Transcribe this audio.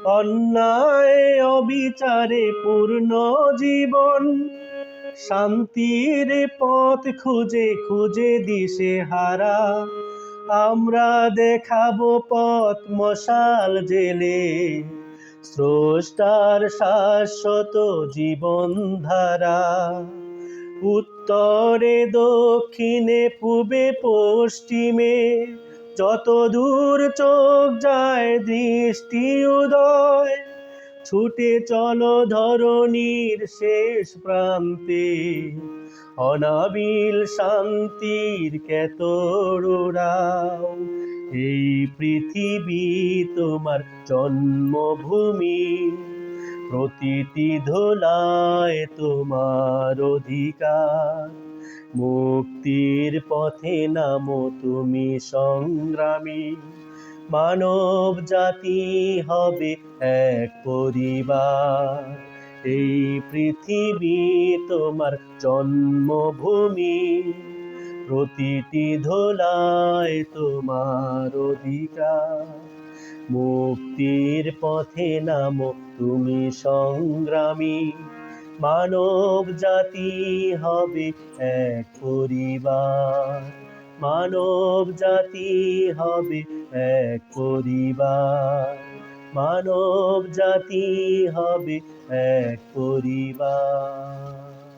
অন্যায় অবিচারে পূর্ণ জীবন, শান্তির পথ খুঁজে খুঁজে দিশে হারা। আমরা দেখাবো পথ মশাল জেলে, স্রষ্টার শাশ্বত জীবন ধারা। উত্তরে দক্ষিণে পূবে পশ্চিমে, যত দূর চোখ যায় দৃষ্টি উদয়, ছুটে চলো ধরণীর শেষ প্রান্তে, অনাবিল শান্তির কেতর উড়াও। এই পৃথিবী তোমার জন্মভূমি, প্রতিটি ধুলায় তোমার অধিকার। মুক্তির পথে নামো তুমি সংগ্রামী, মানব জাতি হবে এক পরিবার। এই পৃথিবী তোমার জন্মভূমি, প্রতিটি ধুলায় তোমার অধিকার। মুক্তির পথে নামো তুমি সংগ্রামী, মানব জাতি হবে এক পরিবার। মানব জাতি হবে এক পরিবার। মানব জাতি হবে এক পরিবার।